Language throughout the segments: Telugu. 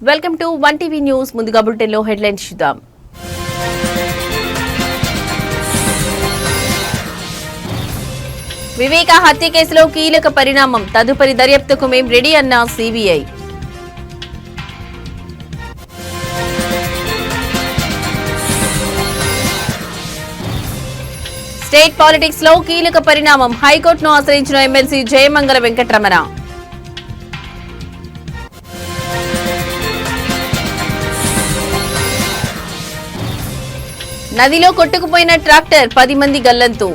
Welcome to one TV news. ముందుగా బులెటిన్లో హెడ్లైన్స్ చూద్దాం. వివేక హత్య కేసులో కీలక పరిణామం. తదుపరి దర్యాప్తుకు మేం రెడీ అన్న సిబిఐ. స్టేట్ పాలిటిక్స్ లో కీలక పరిణామం. హైకోర్టును ఆశ్రయించిన ఎమ్మెల్సీ జయమంగళ వెంకటరమణ. నదిలో కొట్టుకుపోయిన ట్రాక్టర్ 10 మంది గల్లంతు.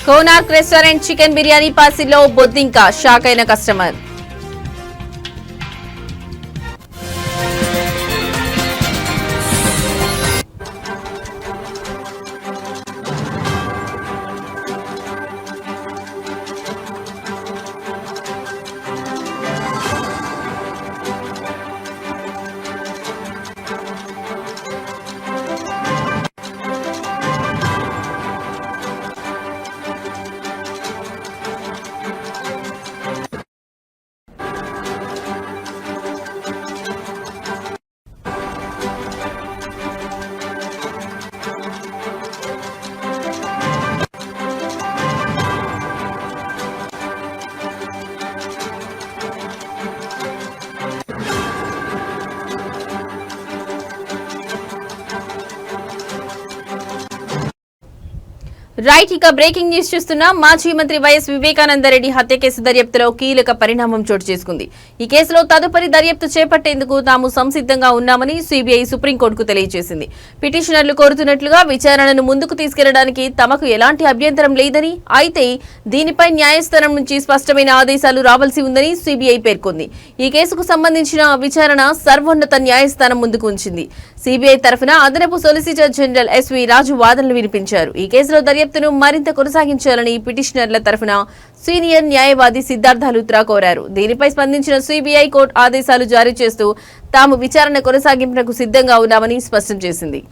కోనార్క్ రెస్టారెంట్ చికెన్ బిర్యానీ పార్సిల్లో బొద్దింక. షాక్ అయిన కస్టమర్. రైట్, ఇక బ్రేకింగ్ న్యూస్ చూస్తున్నాం. మాజీ మంత్రి వైఎస్ వివేకానందరెడ్డి హత్య కేసు దర్యాప్తులో కీలక పరిణామం చోటు చేసుకుంది. ఈ కేసులో తదుపరి దర్యాప్తు చేపట్టేందుకు తాము సంసిద్ధంగా ఉన్నామని సిబిఐ సుప్రీంకోర్టుకు తెలియజేసింది. పిటిషనర్లు కోరుతున్నట్లుగా విచారణను ముందుకు తీసుకెళ్లడానికి తమకు ఎలాంటి అభ్యంతరం లేదని, అయితే దీనిపై న్యాయస్థానం నుంచి స్పష్టమైన ఆదేశాలు రావాల్సి ఉందని సిబిఐ పేర్కొంది. ఈ కేసుకు సంబంధించిన విచారణ సర్వోన్నత న్యాయస్థానం ముందుకు ఉంచింది. సిబిఐ తరఫున అదనపు సొలిసిటర్ జనరల్ ఎస్వి రాజు వాదనలు వినిపించారు. ఈ కేసులో దర్యాప్తును మరింత కొనసాగించాలని పిటిషనర్ల తరఫున సీనియర్ న్యాయవాది సిద్ధార్థ లూత్రా కోరారు. దీనిపై స్పందించిన సిబిఐ కోర్టు ఆదేశాలు జారీ చేస్తూ తాము విచారణ కొనసాగింపునకు సిద్ధంగా ఉన్నామని స్పష్టం చేసింది.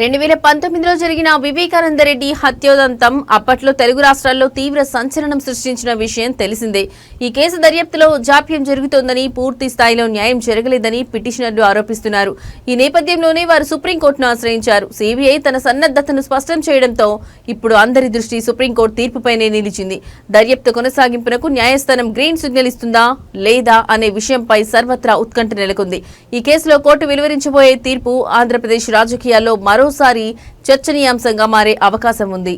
రెండు 2019లో జరిగిన వివేకానందరెడ్డి హత్యోదంతం అప్పట్లో తెలుగు రాష్ట్రాల్లో తీవ్ర సంచలనం సృష్టించిన విషయం తెలిసిందే. ఈ కేసు దర్యాప్తులో జాప్యం జరుగుతోందని, పూర్తి స్థాయిలో న్యాయం జరగలేదని పిటిషనర్లు ఆరోపిస్తున్నారు. ఈ నేపథ్యంలోనే వారు సుప్రీంకోర్టును ఆశ్రయించారు. సిబిఐ తన సన్నద్ధతను స్పష్టం చేయడంతో ఇప్పుడు అందరి దృష్టి సుప్రీంకోర్టు తీర్పుపైనే నిలిచింది. దర్యాప్తు కొనసాగింపునకు న్యాయస్థానం గ్రీన్ సిగ్నల్ ఇస్తుందా లేదా అనే విషయంపై సర్వత్రా ఉత్కంఠ నెలకొంది. ఈ కేసులో కోర్టు వెలువరించబోయే తీర్పు ఆంధ్రప్రదేశ్ రాజకీయాల్లో మరోసారి చర్చనీయాంశంగా మారే అవకాశం ఉంది.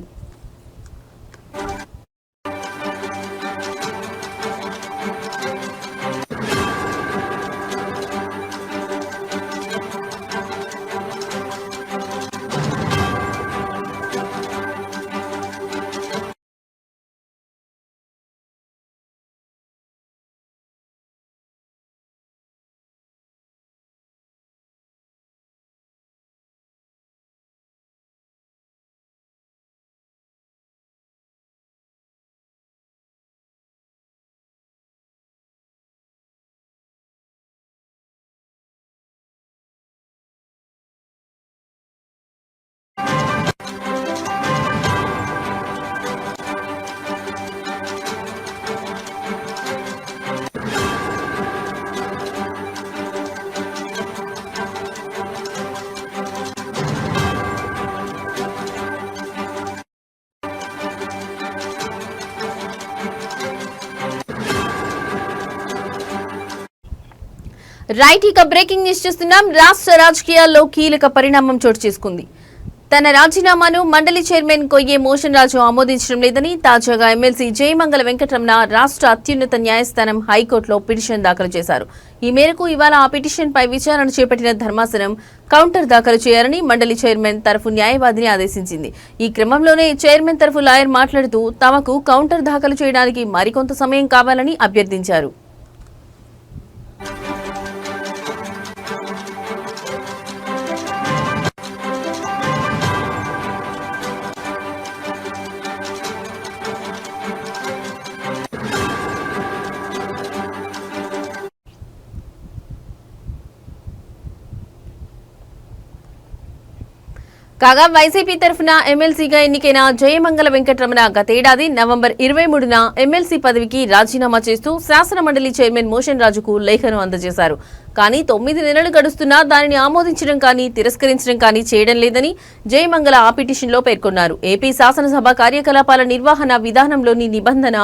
రైట్, ఇక బ్రేకింగ్ న్యూస్ చూస్తున్నాం. రాష్ట్ర రాజకీయాల్లో కీలక పరిణామం చోటు చేసుకుంది. తన రాజీనామాను మండలి చైర్మన్ కొయ్యే మోషన్ రాజు ఆమోదించడం లేదని తాజాగా ఎమ్మెల్సీ జయమంగళ వెంకటరమణ రాష్ట్ర అత్యున్నత న్యాయస్థానం హైకోర్టులో పిటిషన్ దాఖలు చేశారు. ఈ మేరకు ఇవాళ ఆ పిటిషన్పై విచారణ చేపట్టిన ధర్మాసనం కౌంటర్ దాఖలు చేయాలని మండలి చైర్మన్ తరఫు న్యాయవాదిని ఆదేశించింది. ఈ క్రమంలోనే చైర్మన్ తరఫు లాయర్ మాట్లాడుతూ తమకు కౌంటర్ దాఖలు చేయడానికి మరికొంత సమయం కావాలని అభ్యర్థించారు. కాగా వైసీపీ తరఫున ఎమ్మెల్సీగా ఎన్నికైన జయమంగళ వెంకటరమణ గతేడాది నవంబర్ 23న ఎమ్మెల్సీ పదవికి రాజీనామా చేస్తూ శాసనమండలి చైర్మన్ మోషన్ రాజుకు లేఖను అందజేశారు. కానీ 9 నెలలు గడుస్తున్నా దానిని ఆమోదించడం కానీ తిరస్కరించడం కానీ చేయడం లేదని జయమంగళ ఆ పిటిషన్లో పేర్కొన్నారు. ఏపీ శాసనసభ కార్యకలాపాల నిర్వహణ విధానంలోని నిబంధన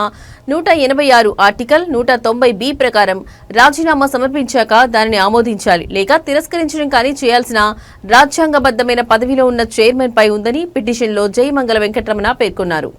186 ఆర్టికల్ 190B ప్రకారం రాజీనామా సమర్పించాక దానిని ఆమోదించాలి లేక తిరస్కరించడం కానీ చేయాల్సిన రాజ్యాంగబద్ధమైన పదవిలో ఉన్న చైర్మన్ పై ఉందని పిటిషన్లో జయమంగళ వెంకటరమణ పేర్కొన్నారు.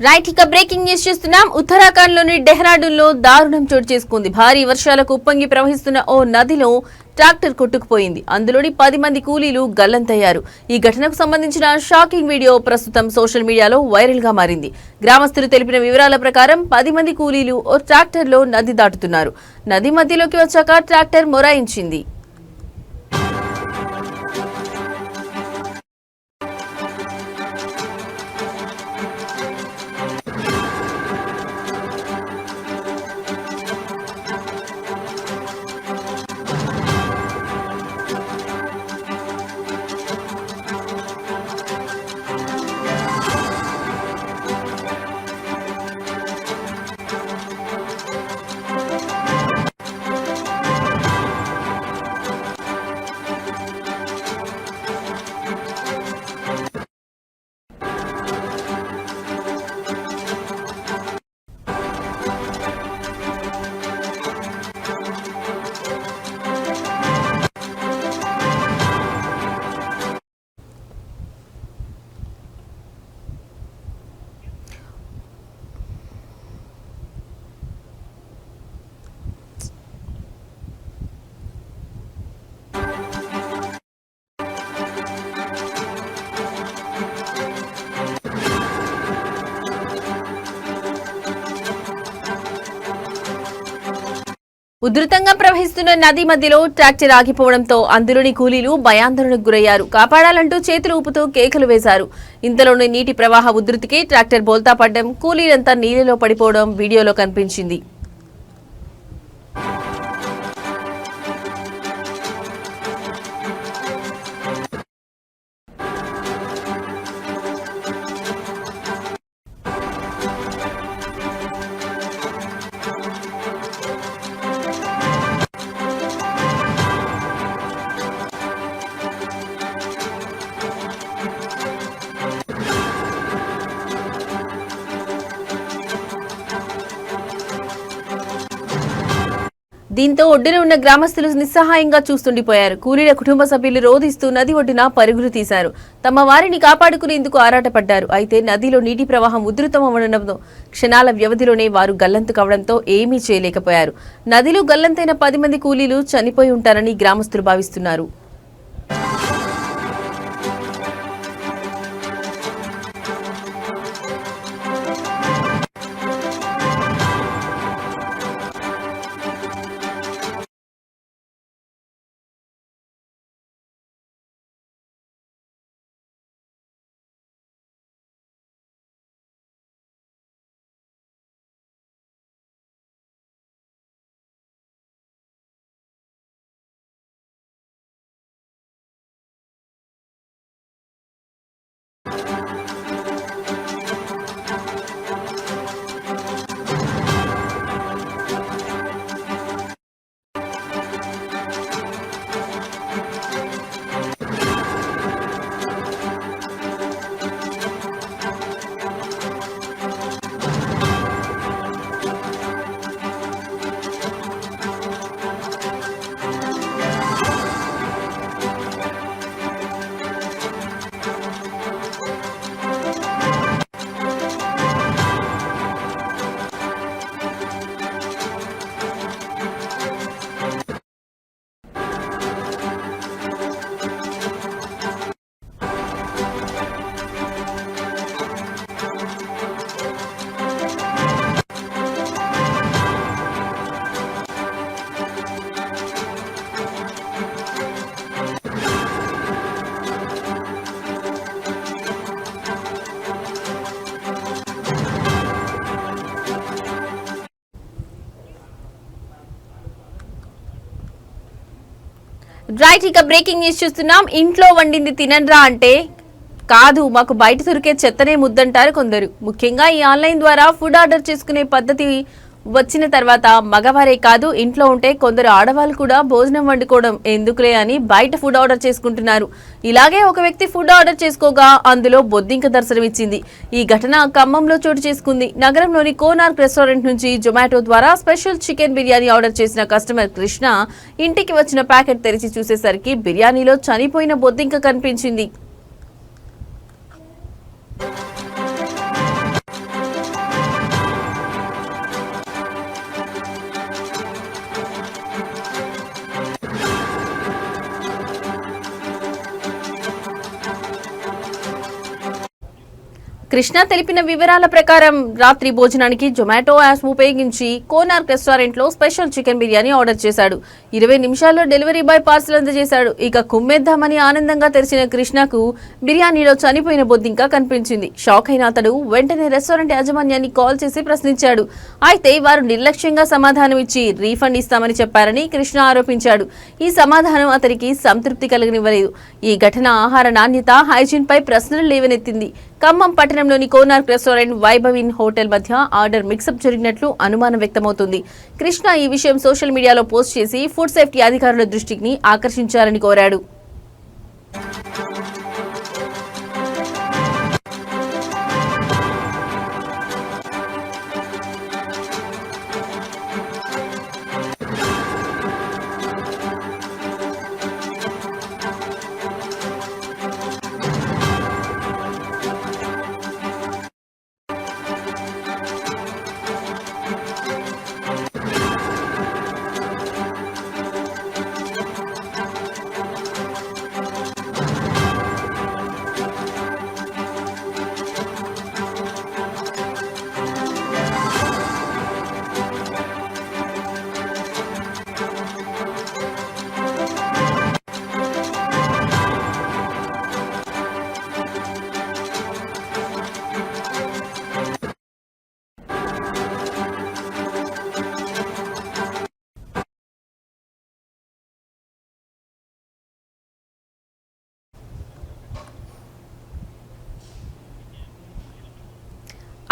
రైట్, ఇక బ్రేకింగ్ న్యూస్ చూస్తున్నాం. ఉత్తరాఖండ్ లోని డెహ్రాడూన్ లో దారుణం చోటు చేసుకుంది. భారీ వర్షాలకు ఉప్పొంగి ప్రవహిస్తున్న ఓ నదిలో ట్రాక్టర్ కొట్టుకుపోయింది. అందులోని 10 మంది కూలీలు గల్లంతయ్యారు. ఈ ఘటనకు సంబంధించిన షాకింగ్ వీడియో ప్రస్తుతం సోషల్ మీడియాలో వైరల్ గా మారింది. గ్రామస్తులు తెలిపిన వివరాల ప్రకారం 10 మంది కూలీలు ఓ ట్రాక్టర్ లో నది దాటుతున్నారు. నది మధ్యలోకి వచ్చాక ట్రాక్టర్ మొరాయించింది. ఉధృతంగా ప్రవహిస్తున్న నది మధ్యలో ట్రాక్టర్ ఆగిపోవడంతో అందులోని కూలీలు భయాందోళనకు గురయ్యారు. కాపాడాలంటూ చేతులు ఊపుతూ కేకలు వేశారు. ఇంతలోని నీటి ప్రవాహ ఉధృతికి ట్రాక్టర్ బోల్తా పడ్డం, కూలీలంతా నీళ్లలో పడిపోవడం వీడియోలో కనిపించింది. దీంతో ఒడ్డున ఉన్న గ్రామస్తులు నిస్సహాయంగా చూస్తుండిపోయారు. కూలీల కుటుంబ సభ్యులు రోధిస్తూ నది ఒడ్డున పరుగులు తీశారు. తమ వారిని కాపాడుకునేందుకు ఆరాటపడ్డారు. అయితే నదిలో నీటి ప్రవాహం ఉధృతమవడంతో క్షణాల వ్యవధిలోనే వారు గల్లంతు కావడంతో ఏమీ చేయలేకపోయారు. నదిలో గల్లంతైన 10 మంది కూలీలు చనిపోయి ఉంటారని గ్రామస్తులు భావిస్తున్నారు. రైట్, ఇక బ్రేకింగ్ న్యూస్ చూస్తున్నాం. ఇంట్లో వండింది తినరా అంటే కాదు, మాకు బయట దొరికే చెత్తనే ముద్దంటారు కొందరు. ముఖ్యంగా ఈ ఆన్లైన్ ద్వారా ఫుడ్ ఆర్డర్ చేసుకునే పద్ధతి వచ్చిన తర్వాత మగవారే కాదు, ఇంట్లో ఉంటే కొందరు ఆడవాళ్ళు కూడా భోజనం వండుకోవడం ఎందుకులే అని బయట ఫుడ్ ఆర్డర్ చేసుకుంటున్నారు. ఇలాగే ఒక వ్యక్తి ఫుడ్ ఆర్డర్ చేసుకోగా అందులో బొద్దింక దర్శనమిచ్చింది. ఈ ఘటన ఖమ్మంలో చోటు చేసుకుంది. నగరంలోని కోనార్క్ రెస్టారెంట్ నుంచి జొమాటో ద్వారా స్పెషల్ చికెన్ బిర్యానీ ఆర్డర్ చేసిన కస్టమర్ కృష్ణ ఇంటికి వచ్చిన ప్యాకెట్ తెరిచి చూసేసరికి బిర్యానీలో చనిపోయిన బొద్దింక కనిపించింది. కృష్ణ తెలిపిన వివరాల ప్రకారం రాత్రి భోజనానికి జొమాటో యాప్ ఉపయోగించి కోనార్క్ రెస్టారెంట్ లో స్పెషల్ చికెన్ బిర్యానీ ఆర్డర్ చేశాడు. 20 నిమిషాల్లో డెలివరీ బాయ్ పార్సల్ అందజేశాడు. ఇక కుమ్మేద్దామని ఆనందంగా తెరిచిన కృష్ణకు బిర్యానీలో చనిపోయిన బొద్దింక కనిపించింది. షాక్ అయిన అతడు వెంటనే రెస్టారెంట్ యాజమాన్యాన్ని కాల్ చేసి ప్రశ్నించాడు. అయితే వారు నిర్లక్ష్యంగా సమాధానం ఇచ్చి రీఫండ్ ఇస్తామని చెప్పారని కృష్ణ ఆరోపించాడు. ఈ సమాధానం అతనికి సంతృప్తి కలిగనివ్వలేదు. ఈ ఘటన ఆహార నాణ్యత, హైజీన్ పై ప్రశ్నలు లేవనెత్తింది. ఖమ్మం పట్టణంలోని కోనార్క్ రెస్టారెంట్ వైభవిన్ హోటల్ మధ్య ఆర్డర్ మిక్సప్ జరిగినట్లు అనుమానం వ్యక్తమవుతుంది. కృష్ణ ఈ విషయం సోషల్ మీడియాలో పోస్ట్ చేసి ఫుడ్ సేఫ్టీ అధికారుల దృష్టికి ఆకర్షించాలని కోరాడు.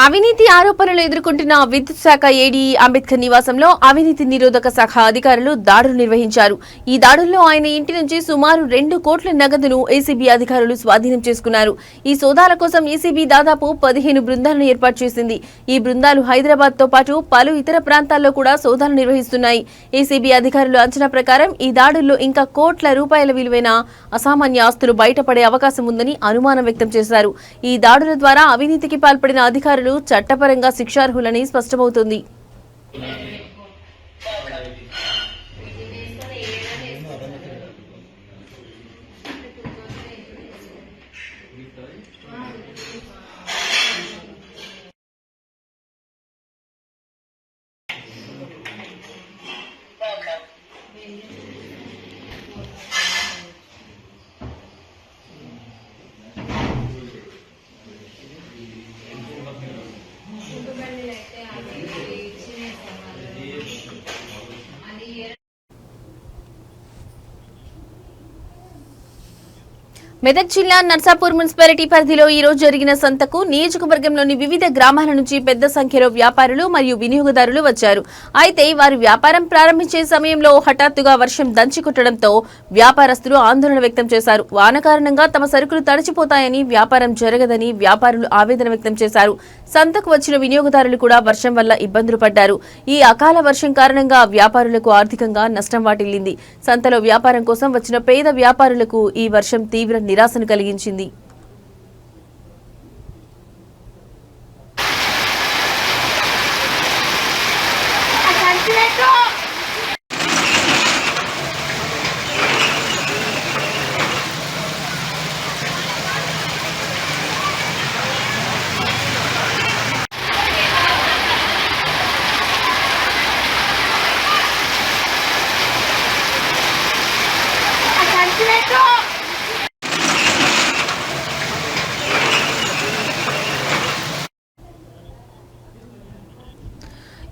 అవినీతి ఆరోపణలు ఎదుర్కొంటున్న విద్యుత్ శాఖ ఏడీ అంబేద్కర్ నివాసంలో అవినీతి నిరోధక శాఖ అధికారులు దాడులు నిర్వహించారు. ఈ దాడుల్లో ఆయన ఇంటి నుంచి సుమారు 2 కోట్ల నగదును ఏసీబీ అధికారులు స్వాధీనం చేసుకున్నారు. ఈ సోదాల కోసం ఏసీబీ దాదాపు 15 బృందాలను ఏర్పాటు చేసింది. ఈ బృందాలు హైదరాబాద్ తో పాటు పలు ఇతర ప్రాంతాల్లో కూడా సోదాలు నిర్వహిస్తున్నాయి. ఏసీబీ అధికారులు అంచనా ప్రకారం ఈ దాడుల్లో ఇంకా కోట్ల రూపాయల విలువైన అసామాన్య ఆస్తులు బయటపడే అవకాశం ఉందని అనుమానం వ్యక్తం చేశారు. ఈ దాడుల ద్వారా అవినీతికి పాల్పడిన అధికారులు చట్టపరంగా శిక్షార్హులని స్పష్టమవుతుంది. మెదక్ జిల్లా నర్సాపూర్ మున్సిపాలిటీ పరిధిలో ఈ రోజు జరిగిన సంతకు నియోజకవర్గంలోని వివిధ గ్రామాల నుంచి పెద్ద సంఖ్యలో వ్యాపారులు మరియు వినియోగదారులు వచ్చారు. అయితే వారు వ్యాపారం ప్రారంభించే సమయంలో హఠాత్తుగా వర్షం దంచికొట్టడంతో వ్యాపారస్తులు ఆందోళన వ్యక్తం చేశారు. వాన కారణంగా తమ సరుకులు తడిచిపోతాయని, వ్యాపారం జరగదని వ్యాపారులు ఆవేదన వ్యక్తం చేశారు. సంతకు వచ్చిన వినియోగదారులు కూడా వర్షం వల్ల ఇబ్బందులు పడ్డారు. ఈ అకాల వర్షం కారణంగా వ్యాపారులకు ఆర్థికంగా నష్టం వాటిల్లింది. సంతలో వ్యాపారం కోసం వచ్చిన పేద వ్యాపారులకు ఈ వర్షం తీవ్ర నిరాశను కలిగించింది.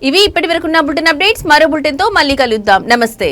ఇవి ఇప్పటివరకున్న బులెటిన్ అప్డేట్స్. మరో బులెటిన్ తో మళ్ళీ కలుద్దాం. నమస్తే.